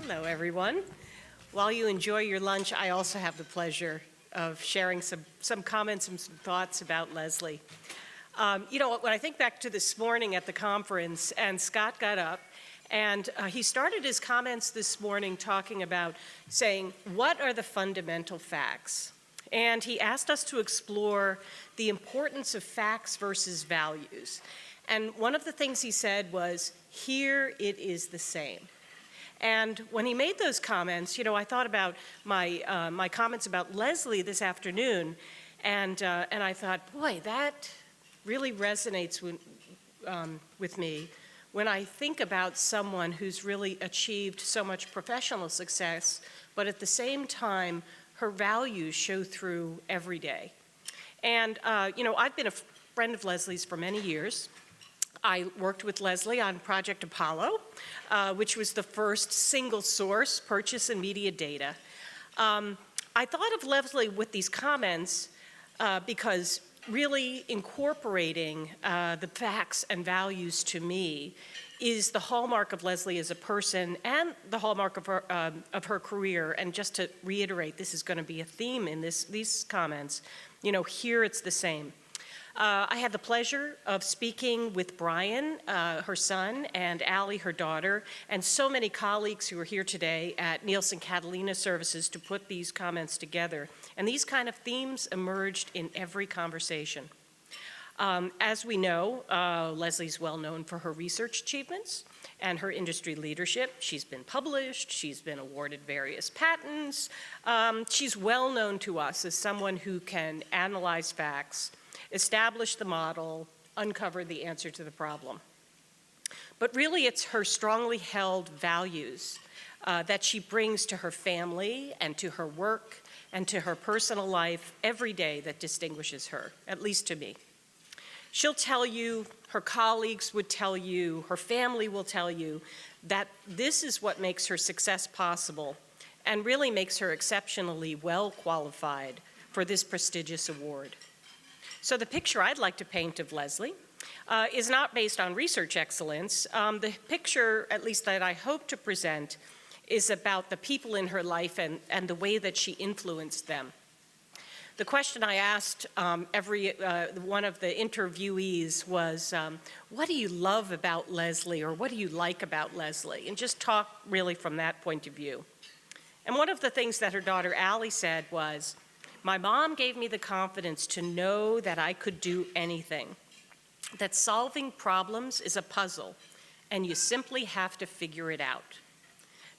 Hello, everyone. While you enjoy your lunch, I also have the pleasure of sharing some comments and some thoughts about Leslie. When I think back to this morning at the conference, and Scott got up, and he started his comments this morning talking about saying, what are the fundamental facts? And he asked us to explore the importance of facts versus values. And one of the things he said was, here it is the same. And when he made those comments, I thought about my comments about Leslie this afternoon, and I thought, boy, that really resonates with me when I think about someone who's really achieved so much professional success, but at the same time, her values show through every day. And I've been a friend of Leslie's for many years. I worked with Leslie on Project Apollo, which was the first single source purchase and media data. I thought of Leslie with these comments because really incorporating the facts and values to me is the hallmark of Leslie as a person and the hallmark of her career. And just to reiterate, this is going to be a theme in these comments. Here it's the same. I had the pleasure of speaking with Brian, her son, and Allie, her daughter, and so many colleagues who are here today at Nielsen Catalina Services to put these comments together. And these kind of themes emerged in every conversation. As we know, Leslie's well known for her research achievements and her industry leadership. She's been published, she's been awarded various patents. She's well known to us as someone who can analyze facts, establish the model, uncover the answer to the problem. But really it's her strongly held values that she brings to her family and to her work and to her personal life every day that distinguishes her, at least to me. She'll tell you, her colleagues would tell you, her family will tell you that this is what makes her success possible and really makes her exceptionally well qualified for this prestigious award. So the picture I'd like to paint of Leslie is not based on research excellence. The picture, at least that I hope to present, is about the people in her life and the way that she influenced them. The question I asked every one of the interviewees was, what do you love about Leslie, or what do you like about Leslie? And just talk really from that point of view. And one of the things that her daughter Allie said was, my mom gave me the confidence to know that I could do anything, that solving problems is a puzzle, and you simply have to figure it out.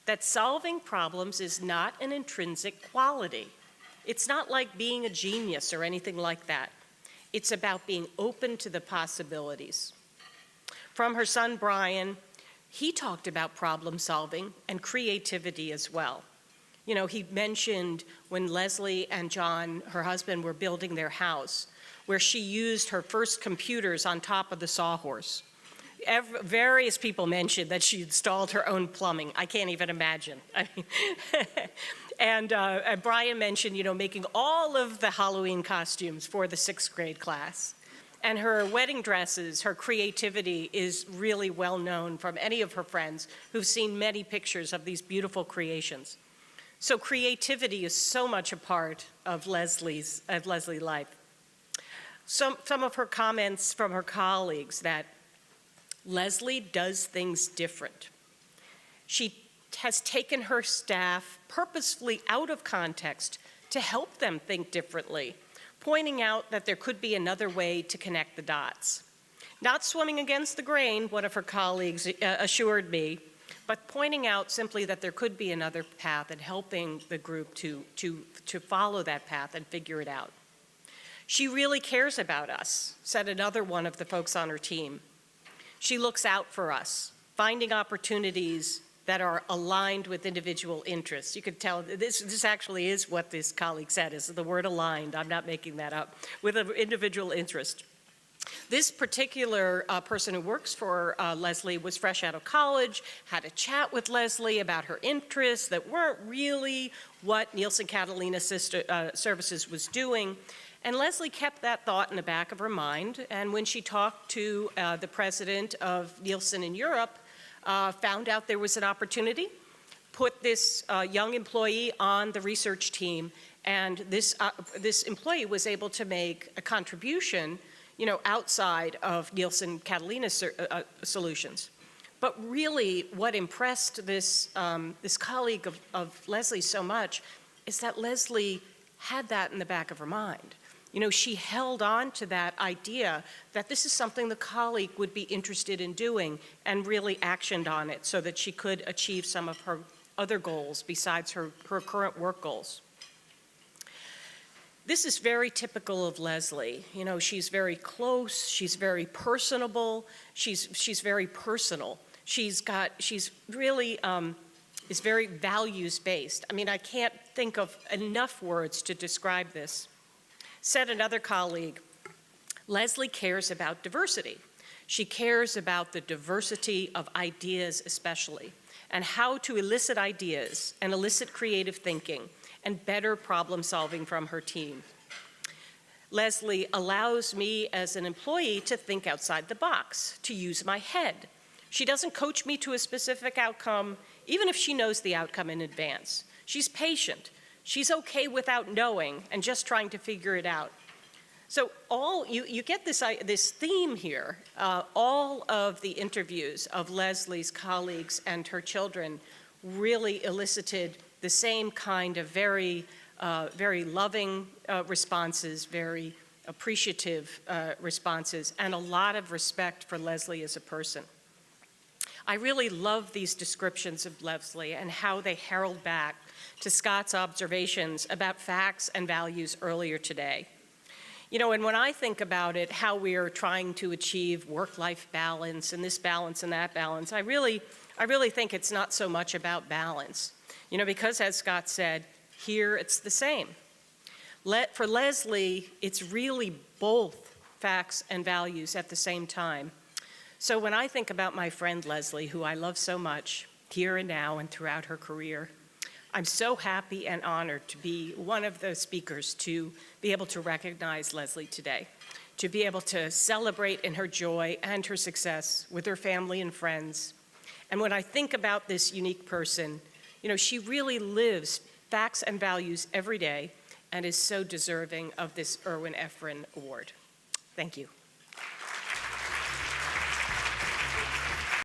That solving problems is not an intrinsic quality. It's not like being a genius or anything like that. It's about being open to the possibilities. From her son, Brian, he talked about problem solving and creativity as well. He mentioned when Leslie and John, her husband, were building their house, where she used her first computers on top of the sawhorse. Various people mentioned that she installed her own plumbing. I can't even imagine. And Brian mentioned, making all of the Halloween costumes for the 6th grade class. And her wedding dresses, her creativity is really well known from any of her friends who've seen many pictures of these beautiful creations. So creativity is so much a part of Leslie's life. Some of her comments from her colleagues that Leslie does things different. She has taken her staff purposefully out of context to help them think differently, pointing out that there could be another way to connect the dots. Not swimming against the grain, one of her colleagues assured me, but pointing out simply that there could be another path and helping the group to follow that path and figure it out. She really cares about us, said another one of the folks on her team. She looks out for us, finding opportunities that are aligned with individual interests. You could tell this actually is what this colleague said, is the word aligned. I'm not making that up, with an individual interest. This particular person who works for Leslie was fresh out of college, had a chat with Leslie about her interests that weren't really what Nielsen Catalina Services was doing. And Leslie kept that thought in the back of her mind, and when she talked to the president of Nielsen in Europe, found out there was an opportunity, put this young employee on the research team, and this employee was able to make a contribution, outside of Nielsen Catalina solutions. But really, what impressed this colleague of Leslie so much is that Leslie had that in the back of her mind. She held on to that idea that this is something the colleague would be interested in doing, and really actioned on it so that she could achieve some of her other goals besides her current work goals. This is very typical of Leslie. She's very close, she's very personable, she's very personal. She's really is very values-based. I mean, I can't think of enough words to describe this. Said another colleague, Leslie cares about diversity. She cares about the diversity of ideas especially, and how to elicit ideas and elicit creative thinking and better problem solving from her team. Leslie allows me as an employee to think outside the box, to use my head. She doesn't coach me to a specific outcome, even if she knows the outcome in advance. She's patient. She's okay without knowing and just trying to figure it out. So you get this theme here. All of the interviews of Leslie's colleagues and her children really elicited the same kind of very loving responses, very appreciative responses, and a lot of respect for Leslie as a person. I really love these descriptions of Leslie and how they herald back to Scott's observations about facts and values earlier today. And when I think about it, how we are trying to achieve work-life balance and this balance and that balance, I really think it's not so much about balance. Because as Scott said, here it's the same. For Leslie, it's really both facts and values at the same time. So when I think about my friend Leslie, who I love so much, here and now and throughout her career, I'm so happy and honored to be one of the speakers to be able to recognize Leslie today, to be able to celebrate in her joy and her success with her family and friends. And when I think about this unique person, she really lives facts and values every day and is so deserving of this Irwin Efron Award. Thank you.